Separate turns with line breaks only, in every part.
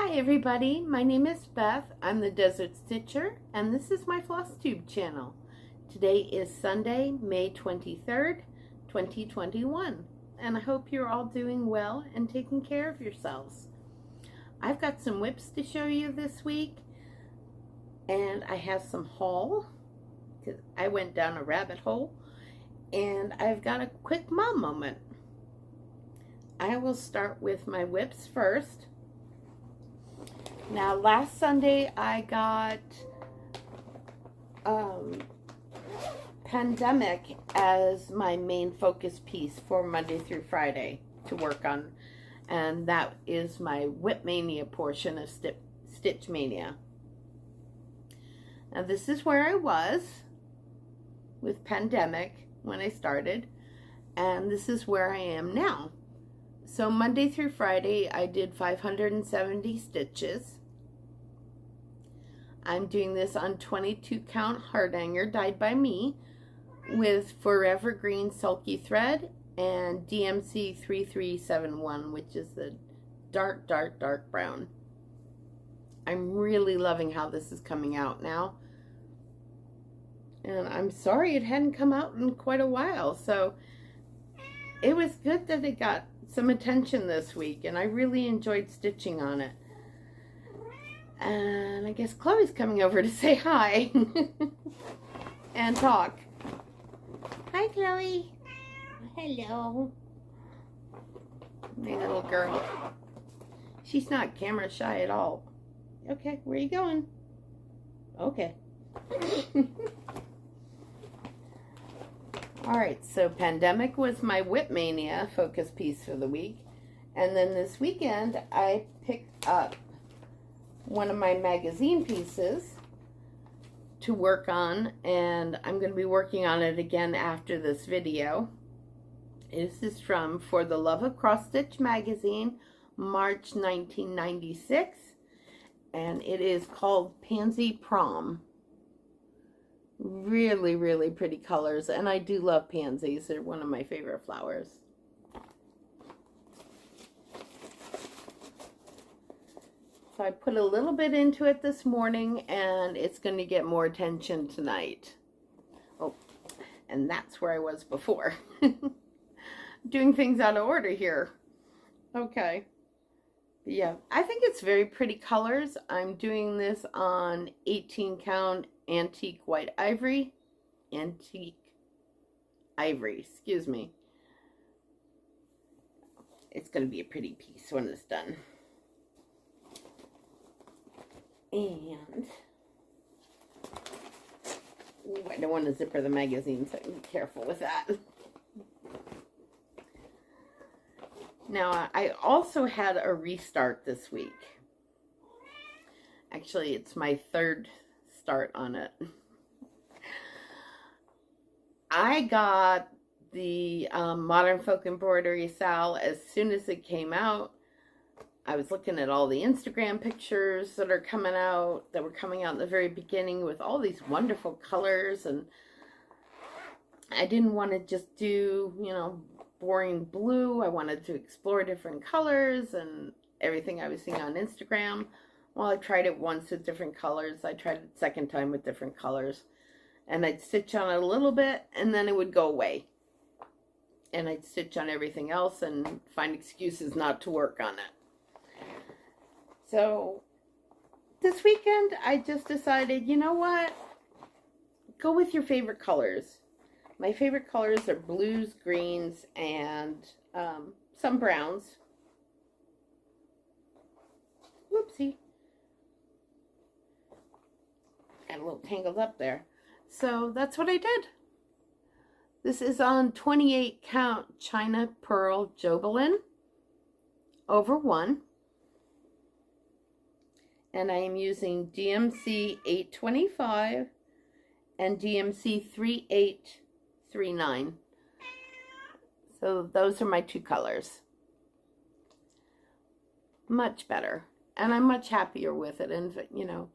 Hi everybody, my name is Beth. I'm the Desert Stitcher and this is my Flosstube channel. Today is Sunday, May 23rd, 2021, and I hope you're all doing well and taking care of yourselves. I've got some whips to show you this week, and I have some haul because I went down a rabbit hole, and I've got a quick mom moment. I will start with my whips first. Now, last Sunday I got Pandemic as my main focus piece for Monday through Friday to work on, and that is my Whip Mania portion of Stitch Mania. Now, this is where I was with Pandemic when I started, and this is where I am now. So Monday through Friday, I did 570 stitches. I'm doing this on 22 count hardanger dyed by me with Forever Green Sulky thread and DMC 3371, which is the dark brown. I'm really loving how this is coming out now. And I'm sorry it hadn't come out in quite a while, so it was good that it got some attention this week, and I really enjoyed stitching on it. And I guess Chloe's coming over to say hi and talk. Hi, Chloe. Hello. My little girl. She's not camera shy at all. Okay, where are you going? Okay. Alright, so Pandemic was my Whip Mania focus piece for the week. And then this weekend, I picked up one of my magazine pieces to work on, and I'm going to be working on it again after this video. This is from For the Love of Cross Stitch magazine, March 1996, and it is called Pansy Prom. Really pretty colors, and I do love pansies. They're one of my favorite flowers. So I put a little bit into it this morning, and it's going to get more attention tonight. Oh, and that's where I was before. Doing things out of order here. Okay. Yeah, I think it's very pretty colors. I'm doing this on 18 count antique white ivory. Antique ivory, excuse me. It's going to be a pretty piece when it's done. And ooh, I don't want to zipper the magazine, so be careful with that. Now, I also had a restart this week. Actually, it's my third start on it. I got the Modern Folk Embroidery Sal as soon as it came out. I was looking at all the Instagram pictures that are coming out, that were coming out in the very beginning with all these wonderful colors, and I didn't want to just do, you know, boring blue. I wanted to explore different colors and everything I was seeing on Instagram. Well, I tried it once with different colors. I tried it second time with different colors, and I'd stitch on it a little bit and then it would go away, and I'd stitch on everything else and find excuses not to work on it. So this weekend, I just decided, you know what? Go with your favorite colors. My favorite colors are blues, greens, and some browns. Whoopsie. Got a little tangled up there. So that's what I did. This is on 28 count China Pearl Jobelin over 1. And I am using DMC 825 and DMC 3839. So those are my two colors. Much better. And I'm much happier with it. And, you know,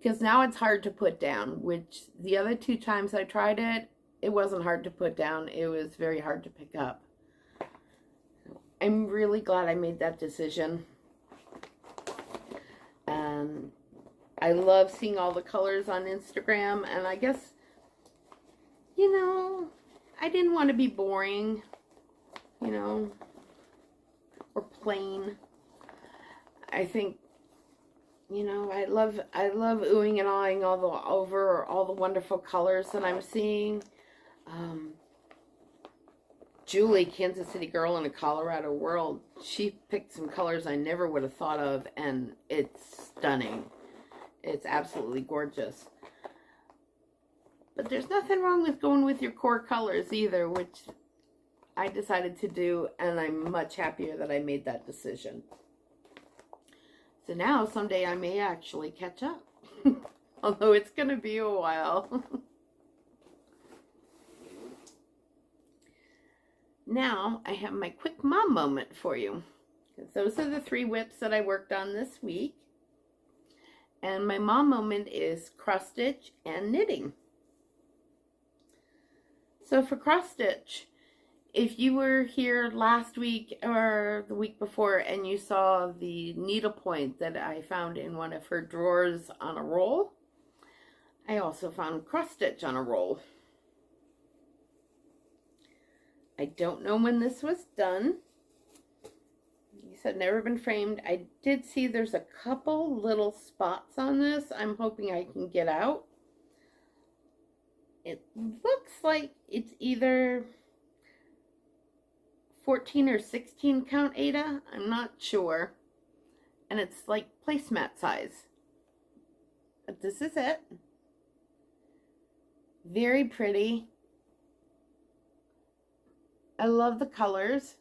because now it's hard to put down, which the other two times I tried it, it wasn't hard to put down. It was very hard to pick up. I'm really glad I made that decision. And I love seeing all the colors on Instagram, and I guess, you know, I didn't want to be boring, you know, or plain. I think, you know, I love oohing and awing over all the wonderful colors that I'm seeing. Julie, Kansas City girl in a Colorado world, she picked some colors I never would have thought of, and it's stunning. It's absolutely gorgeous. But there's nothing wrong with going with your core colors either, which I decided to do, and I'm much happier that I made that decision. So now, someday I may actually catch up. Although it's going to be a while. Now, I have my quick mom moment for you. Those are the 3 whips that I worked on this week. And my mom moment is cross stitch and knitting. So for cross stitch, if you were here last week or the week before and you saw the needle point that I found in one of her drawers on a roll, I also found cross stitch on a roll. I don't know when this was done. These have never been framed. I did see there's a couple little spots on this I'm hoping I can get out. It looks like it's either 14 or 16 count Ada. I'm not sure. And it's like placemat size. But this is it. Very pretty. I love the colors.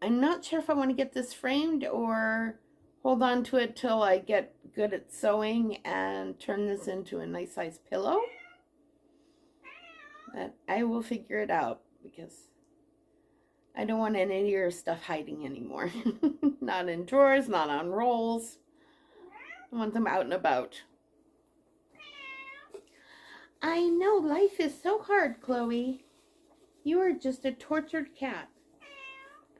I'm not sure if I want to get this framed or hold on to it till I get good at sewing and turn this into a nice size pillow. But I will figure it out because I don't want any of your stuff hiding anymore. Not in drawers, not on rolls. I want them out and about. I know, life is so hard, Chloe. You are just a tortured cat.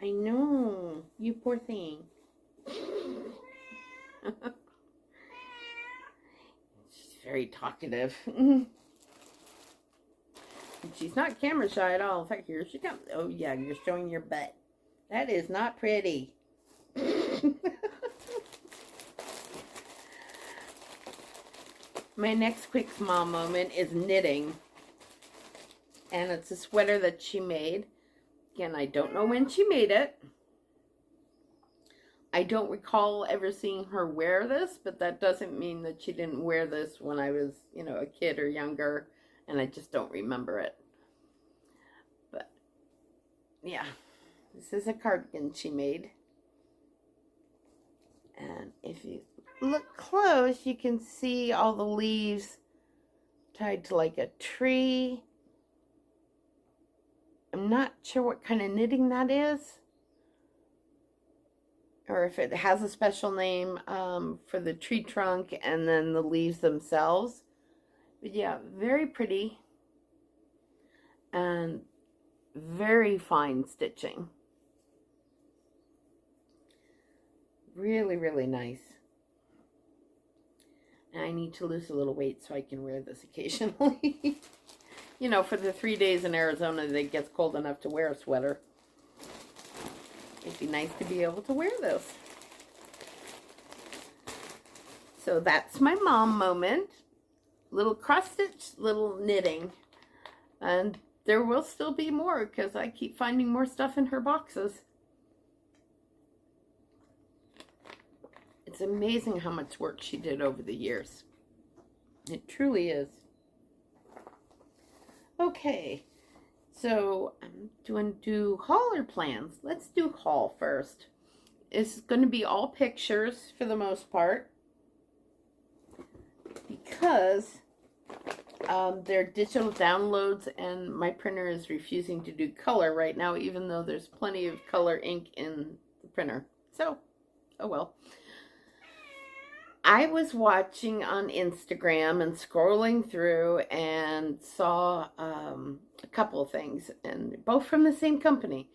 I know, you poor thing. She's very talkative. She's not camera shy at all. In fact, here she comes. Oh yeah, you're showing your butt. That is not pretty. My next quick mom moment is knitting. And it's a sweater that she made. Again, I don't know when she made it. I don't recall ever seeing her wear this, but that doesn't mean that she didn't wear this when I was, you know, a kid or younger, and I just don't remember it. But, yeah, this is a cardigan she made. And if you look close, you can see all the leaves tied to like a tree. I'm not sure what kind of knitting that is, or if it has a special name for the tree trunk and then the leaves themselves. But yeah, very pretty and very fine stitching. Really, really nice. And I need to lose a little weight so I can wear this occasionally. You know, for the 3 days in Arizona that it gets cold enough to wear a sweater. It'd be nice to be able to wear this. So that's my mom moment. Little cross stitch, little knitting. And there will still be more because I keep finding more stuff in her boxes. It's amazing how much work she did over the years. It truly is. Okay, so I'm going to do haul or plans. Let's do haul first. It's going to be all pictures for the most part because they're digital downloads and my printer is refusing to do color right now, even though there's plenty of color ink in the printer. So, oh well. I was watching on Instagram and scrolling through and saw a couple of things, and both from the same company.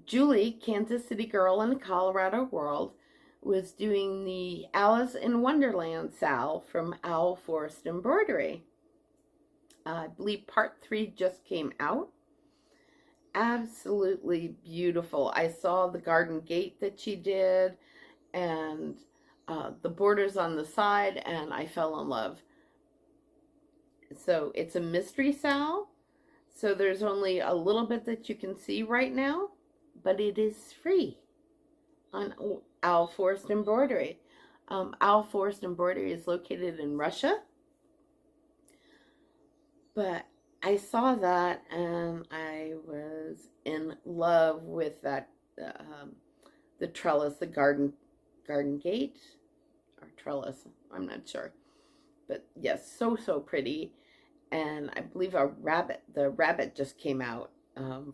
Julie, Kansas City girl in the Colorado world, was doing the Alice in Wonderland Sal from Owl Forest Embroidery. I believe part 3 just came out. Absolutely beautiful. I saw the garden gate that she did and the borders on the side, and I fell in love. So it's a mystery Sal. So there's only a little bit that you can see right now, but it is free on Owl Forest Embroidery. Owl Forest Embroidery is located in Russia. But I saw that and I was in love with that, the trellis, the garden gate, or trellis, I'm not sure. But yes, so pretty. And I believe the rabbit just came out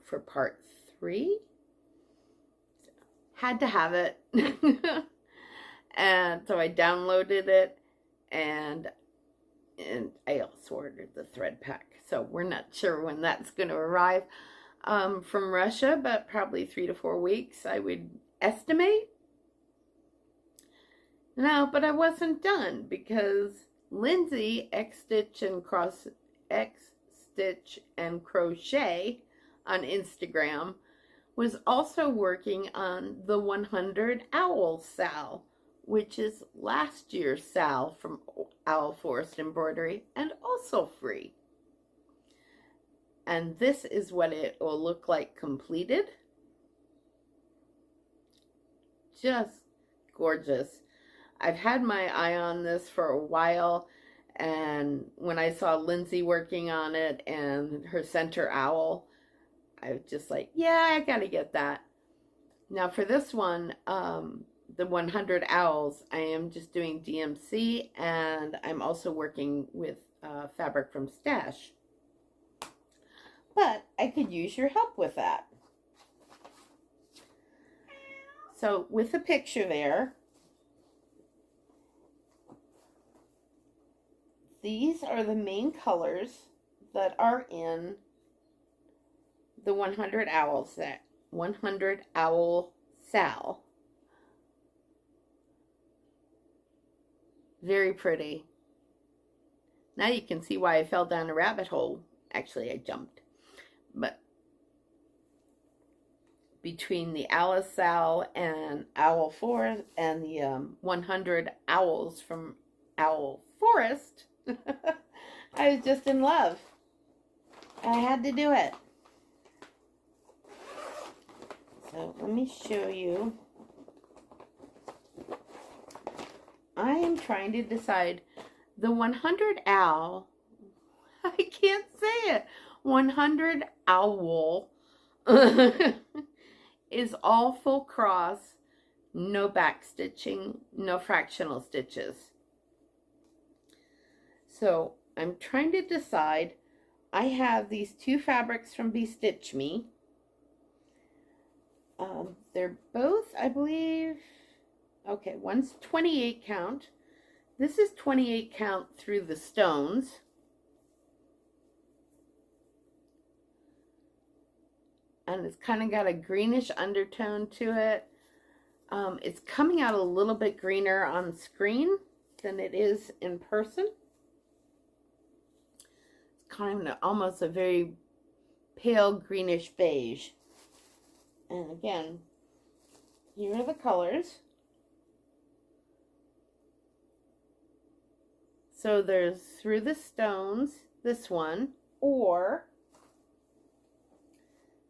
for part 3. Had to have it. And so I downloaded it, and I also ordered the thread pack. So we're not sure when that's going to arrive from Russia, but probably 3 to 4 weeks, I would estimate. No, but I wasn't done, because Lindsay xstitch and crochet on Instagram was also working on the 100 Owl Sal, which is last year's Sal from Owl Forest Embroidery, and also free. And this is what it will look like completed. Just gorgeous. I've had my eye on this for a while, and when I saw Lindsay working on it and her center owl, I was just like, yeah, I gotta get that. Now for this one, the 100 owls, I am just doing DMC, and I'm also working with fabric from Stash. But I could use your help with that. So with the picture there, these are the main colors that are in the 100 owl set, 100 Owl Sal. Very pretty. Now you can see why I fell down a rabbit hole. Actually, I jumped. But between the Alice Sal and Owl Forest and the 100 owls from Owl Forest, I was just in love. I had to do it. So let me show you. I am trying to decide the 100 owl. I can't say it. 100 owl is all full cross, no back stitching, no fractional stitches. So I'm trying to decide. I have these 2 fabrics from Stitch Me. They're both, I believe, okay, one's 28 count. This is 28 count through the stones. And it's kind of got a greenish undertone to it. It's coming out a little bit greener on screen than it is in person. It's kind of almost a very pale greenish beige. And again, here are the colors. So there's Through the Stones, this one, or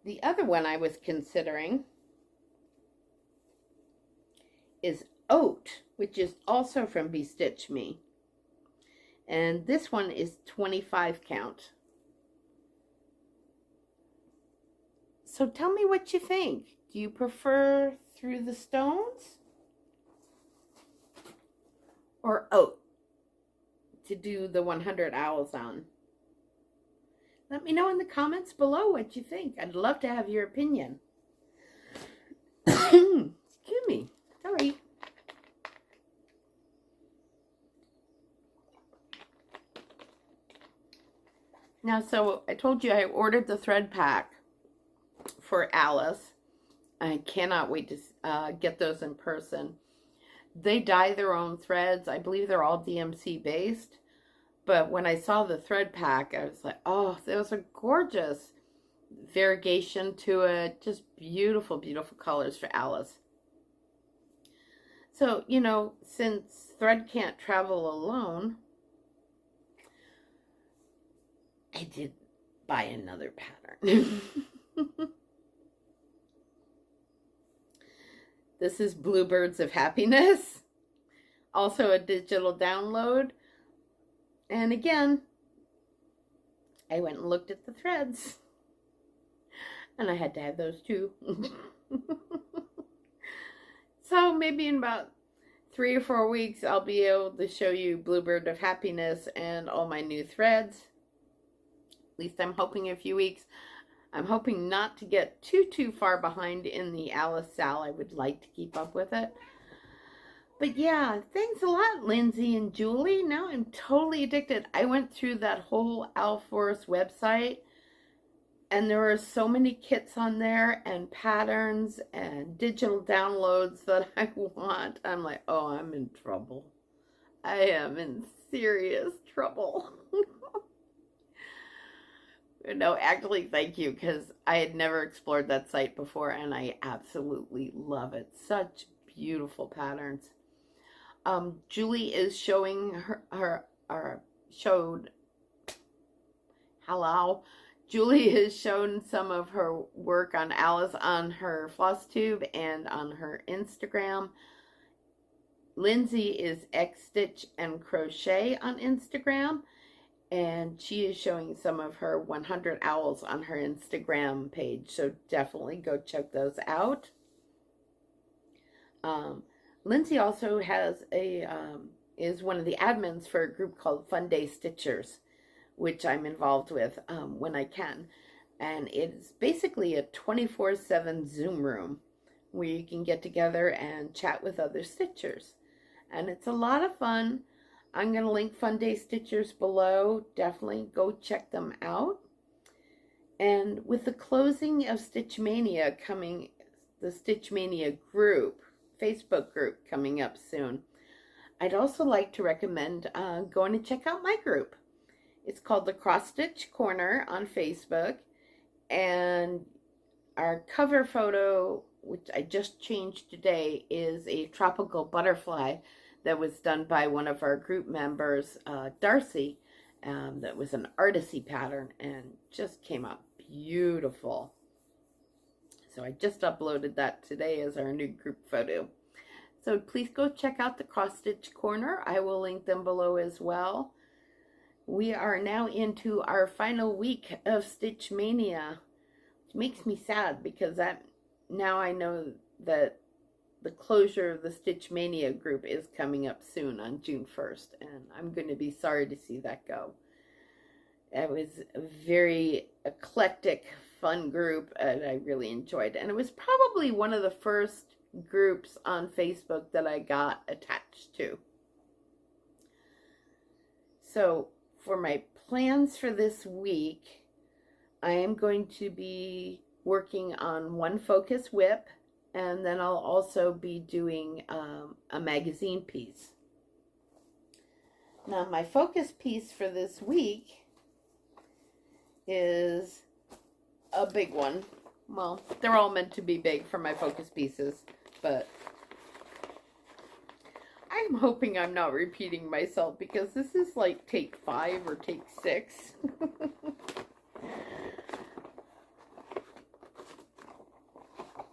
the other one I was considering is Oat, which is also from Stitch Me. And this one is 25 count. So tell me what you think. Do you prefer Through the Stones or Oat to do the 100 owls on? Let me know in the comments below what you think. I'd love to have your opinion. Excuse me. Sorry. Now, so I told you I ordered the thread pack for Alice. I cannot wait to get those in person. They dye their own threads. I believe they're all DMC based. But when I saw the thread pack, I was like, oh, those are gorgeous. Variegation to it. Just beautiful, beautiful colors for Alice. So, you know, since thread can't travel alone, I did buy another pattern. This is Bluebirds of Happiness. Also a digital download. And again, I went and looked at the threads. And I had to have those too. So maybe in about 3 or 4 weeks, I'll be able to show you Bluebird of Happiness and all my new threads. At least I'm hoping a few weeks. I'm hoping not to get too far behind in the Alice Sal. I would like to keep up with it. But yeah, thanks a lot, Lindsay and Julie. Now I'm totally addicted. I went through that whole Alforce website, and there were so many kits on there and patterns and digital downloads that I want. I'm like, oh, I'm in trouble. I am in serious trouble. No, actually, thank you, because I had never explored that site before, and I absolutely love it. Such beautiful patterns. Julie is showing Julie has shown some of her work on Alice on her Flosstube and on her Instagram. Lindsay is xstitch and crochet on Instagram, and she is showing some of her 100 owls on her Instagram page, so definitely go check those out. Lindsay also has is one of the admins for a group called Fun Day Stitchers, which I'm involved with when I can. And it's basically a 24/7 Zoom room where you can get together and chat with other stitchers. And it's a lot of fun. I'm going to link Fun Day Stitchers below. Definitely go check them out. And with the closing of Stitch Mania coming, the Stitch Mania group, Facebook group coming up soon, I'd also like to recommend going to check out my group. It's called the Cross Stitch Corner on Facebook, and our cover photo, which I just changed today, is a tropical butterfly that was done by one of our group members, Darcy. That was an artsy pattern and just came out beautiful. So I just uploaded that today as our new group photo. So please go check out the Cross Stitch Corner. I will link them below as well. We are now into our final week of Stitch Mania, which makes me sad because now I know that the closure of the Stitch Mania group is coming up soon on June 1st, and I'm going to be sorry to see that go. It was a very eclectic, fun group, and I really enjoyed it. And it was probably one of the first groups on Facebook that I got attached to. So for my plans for this week, I am going to be working on one focus whip, and then I'll also be doing a magazine piece. Now my focus piece for this week is a big one. Well, they're all meant to be big for my focus pieces, but I'm hoping I'm not repeating myself because this is like take 5 or take 6.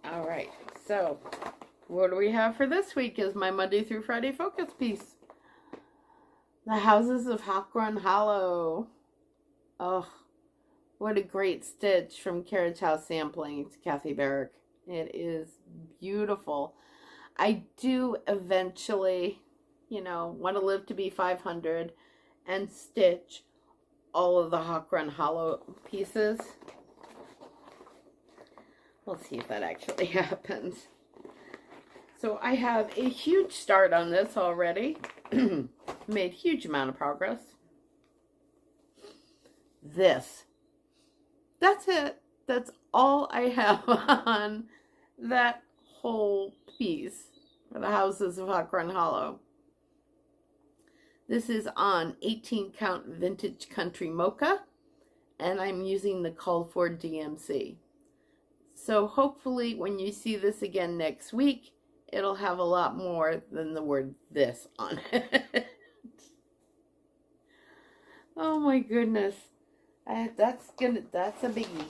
All right, so what do we have for this week is my Monday through Friday focus piece. The Houses of Hawkrun Hollow. Oh, what a great stitch from Carriage House Sampling to Kathy Barrick. It is beautiful. I do eventually, want to live to be 500 and stitch all of the Hawkrun Hollow pieces. We'll see if that actually happens. So I have a huge start on this already. Made huge amount of progress. That's it. That's all I have on that whole piece for the houses of Hawk Run Hollow. This is on 18 count vintage country mocha, and I'm using the called for DMC. So hopefully when you see this again next week, it'll have a lot more than the word this on it. Oh my goodness. That's a biggie.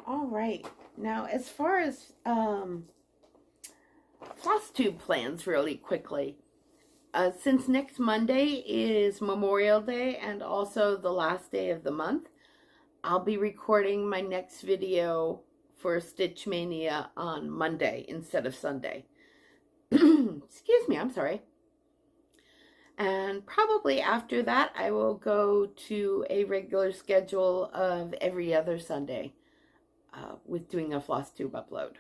All right. Now, as far as Flosstube plans really quickly. Since next Monday is Memorial Day and also the last day of the month, I'll be recording my next video for Stitch Mania on Monday instead of Sunday. Excuse me, I'm sorry. And probably after that, I will go to a regular schedule of every other Sunday with doing a Flosstube upload.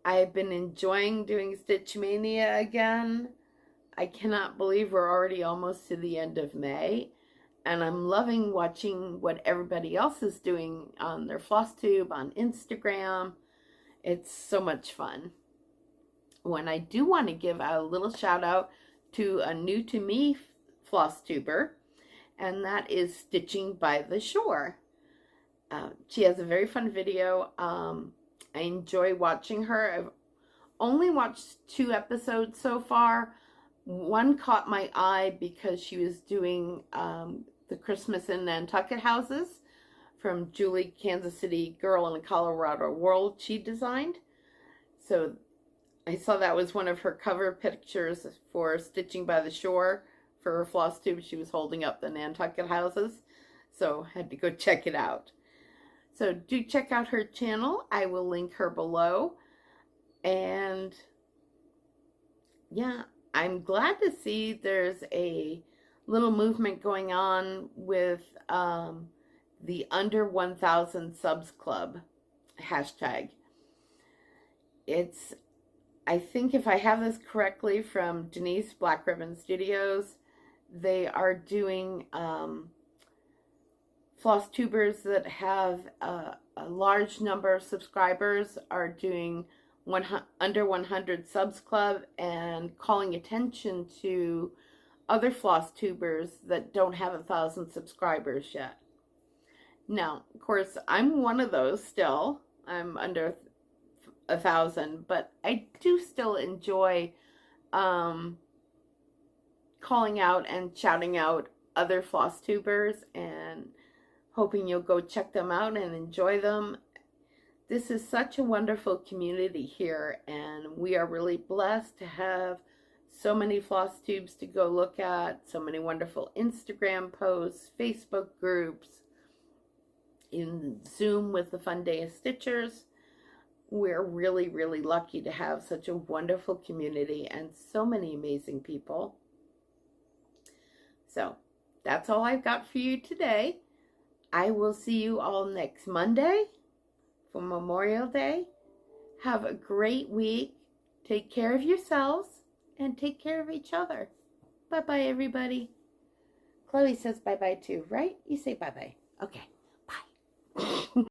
I've been enjoying doing Stitch Mania again. I cannot believe we're already almost to the end of May. And I'm loving watching what everybody else is doing on their Flosstube, on Instagram. It's so much fun. When I do want to give a little shout out to a new to me Flosstuber, and that is Stitching by the Shore. She has a very fun video. I enjoy watching her. I've only watched 2 episodes so far. One caught my eye because she was doing the Christmas in Nantucket houses from Julie, Kansas City Girl in a Colorado World she designed. So I saw that was one of her cover pictures for Stitching by the Shore for her Flosstube. She was holding up the Nantucket houses, so I had to go check it out. So do check out her channel. I will link her below. And yeah, I'm glad to see there's a little movement going on with the under 1,000 subs club hashtag. It's, I think if I have this correctly from Denise Black Ribbon Studios, they are doing Flosstubers that have a large number of subscribers are doing under 100 subs club and calling attention to other Flosstubers that don't have 1,000 subscribers yet. Now, of course, I'm one of those still. I'm under 1,000, but I do still enjoy calling out and shouting out other Flosstubers and hoping you'll go check them out and enjoy them. This is such a wonderful community here, and we are really blessed to have so many Flosstubes to go look at, so many wonderful Instagram posts, Facebook groups, in Zoom with the Fun Day of Stitchers. We're really, really lucky to have such a wonderful community and so many amazing people. So that's all I've got for you today. I will see you all next Monday for Memorial Day. Have a great week. Take care of yourselves and take care of each other. Bye-bye, everybody. Chloe says bye-bye too, right? You say bye-bye. Okay, bye.